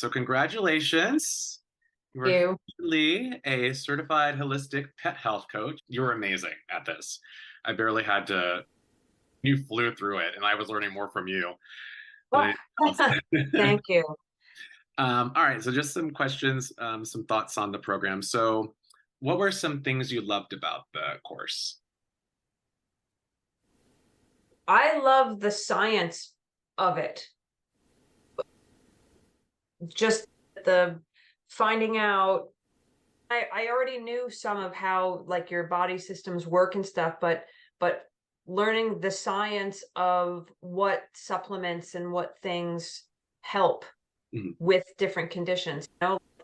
So congratulations. You are You. officially a certified holistic pet health coach. You were amazing at this. I barely had to, you flew through it, and I was learning more from you than Oh, anything else. thank you. All right, so just some questions, some thoughts on the program. So, what were some things you loved about the course? I love the science of it. Just the finding out. I already knew some of how like your body systems work and stuff, but learning the science of what supplements and what things help Mhm, with different conditions.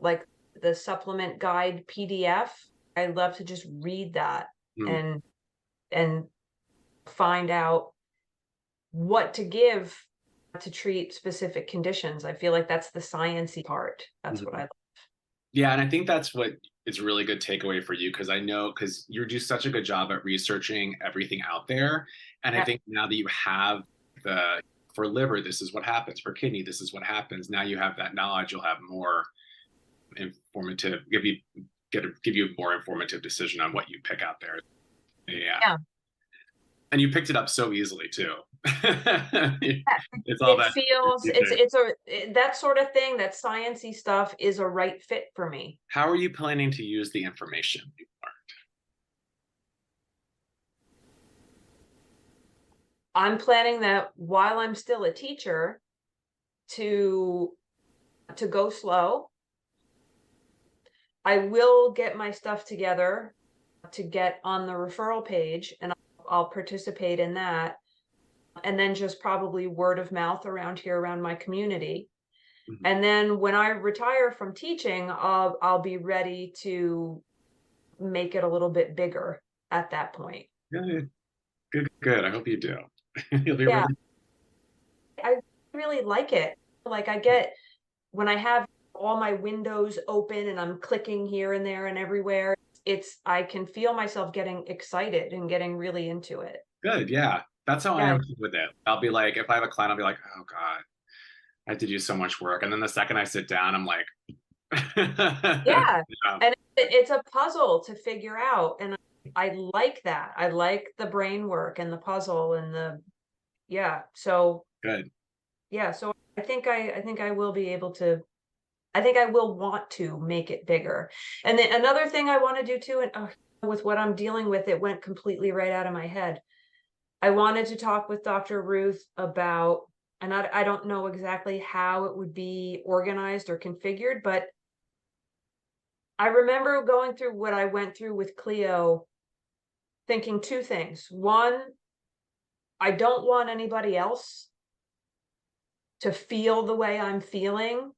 Like the supplement guide PDF. I love to just read that mhm, and and find out what to give to treat specific conditions. I feel like that's the sciencey part. That's what mhm. I. Yeah, and I think that's what is a really good takeaway for you because I know because you do such a good job at researching everything out there. And I Yeah, think now that you have the for liver, this is what happens. For kidney, this is what happens. Now you have that knowledge, you'll have more informative, give you a more informative decision on what you pick out there. Yeah. yeah. And you picked it up so easily too. It's all It that feels that sort of thing, that sciencey stuff is a right fit for me. how are you planning to use the information you I'm planning that while I'm still a teacher to go slow. I will get my stuff together to get on the referral page, and I'll participate in that, and then just probably word of mouth around here around my community. learned? And then when I retire from teaching, I'll be ready to make it a little bit bigger at that point. Good, good, good. I hope you do. You'll be Yeah, really I really like it. Like I get when I have all my windows open and I'm clicking here and there and everywhere, I can feel myself getting excited and getting really into it. good. Yeah. That's how I Yeah, am with it. I'll be like, if I have a client, I'll be like, oh God, I had to do so much work. And then the second I sit down, I'm like, yeah, yeah, and it's a puzzle to figure out, and I like that. I like the brain work and the puzzle and the yeah. So good. yeah, so I think I will be able to. I think I will want to make it bigger. And then another thing I want to do too, and with what I'm dealing with, it went completely right out of my head. I wanted to talk with Dr. Ruth about, and I don't know exactly how it would be organized or configured, but I remember going through what I went through with Cleo, thinking two things. One, I don't want anybody else to feel the way I'm feeling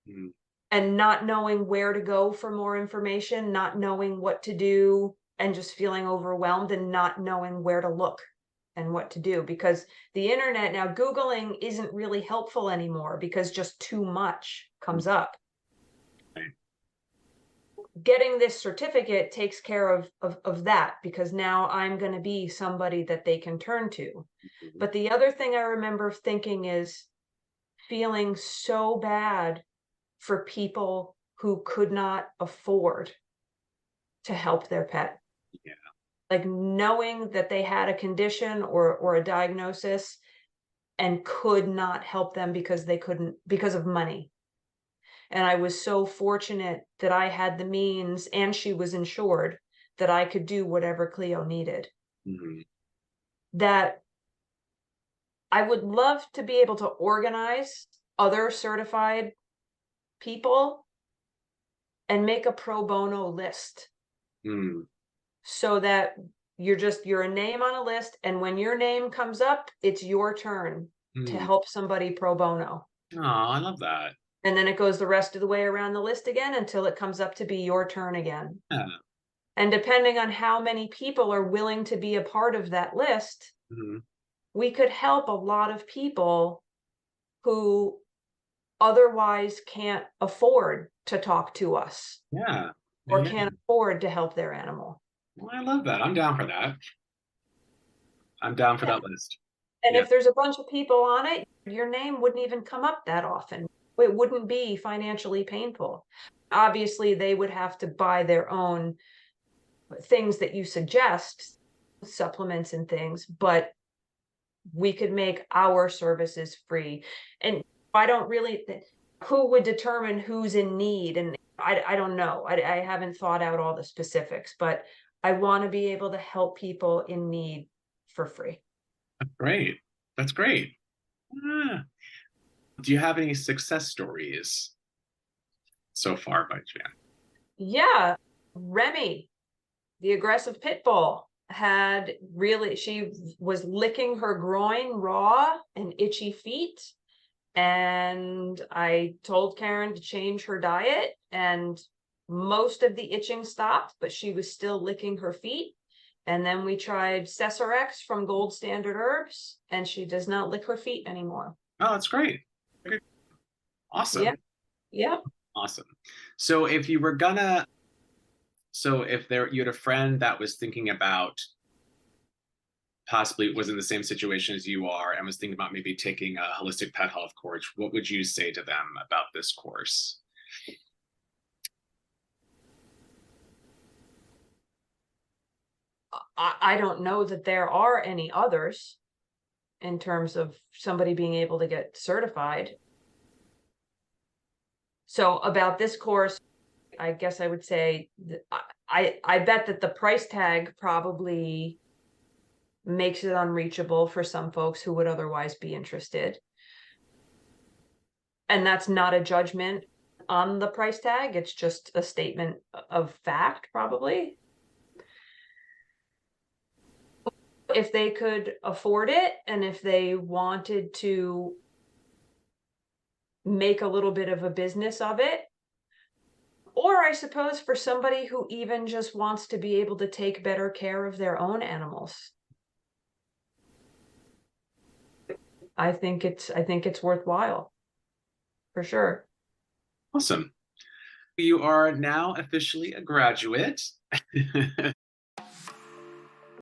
Mm, and not knowing where to go for more information, not knowing what to do, and just feeling overwhelmed and not knowing where to look and what to do. Because the internet now, Googling isn't really helpful anymore because just too much mm, comes up. right. Getting this certificate takes care of that because now I'm going to be somebody that they can turn to. Mhm. But the other thing I remember thinking is feeling so bad for people who could not afford to help their pet. Yeah. Like knowing that they had a condition or a diagnosis and could not help them because they couldn't because of money. And I was so fortunate that I had the means and she was insured that I could do whatever Cleo needed. Mhm. That I would love to be able to organize other certified people and make a pro bono list Mm, so that you're a name on a list, and when your name comes up, it's your turn to mm. help somebody pro bono. Oh, I love that. And then it goes the rest of the way around the list again until it comes up to be your turn again. Yeah. And depending on how many people are willing to be a part of that list, Mhm. we could help a lot of people who otherwise can't afford to talk to us Yeah. or Yeah. can't afford to help their animal. Well, I love that. I'm down for that. I'm down for Yeah. that list. And Yeah. if there's a bunch of people on it, your name wouldn't even come up that often. it wouldn't be financially painful. Obviously, they would have to buy their own things that you suggest, supplements and things, but we could make our services free. And I don't really, who would determine who's in need? And I don't know. I haven't thought out all the specifics, but I want to be able to help people in need for free. Great. That's great. Ah. Do you have any success stories so far by chance? Yeah. Remy, the aggressive pit bull, had really, she was licking her groin raw and itchy feet. And I told Karen to change her diet, and most of the itching stopped, but she was still licking her feet. And then we tried Cesarex from Gold Standard Herbs, and she does not lick her feet anymore. Oh, that's great. Awesome. Yeah. Yeah. Awesome. So if you were gonna, so if there you had a friend that was thinking about possibly was in the same situation as you are and was thinking about maybe taking a holistic pet health course, what would you say to them about this course? I don't know that there are any others in terms of somebody being able to get certified. So about this course, I guess I would say I bet that the price tag probably makes it unreachable for some folks who would otherwise be interested. And that's not a judgment on the price tag. It's just a statement of fact, probably. If they could afford it, and if they wanted to make a little bit of a business of it, or I suppose for somebody who even just wants to be able to take better care of their own animals. I think it's worthwhile. For sure. Awesome. You are now officially a graduate.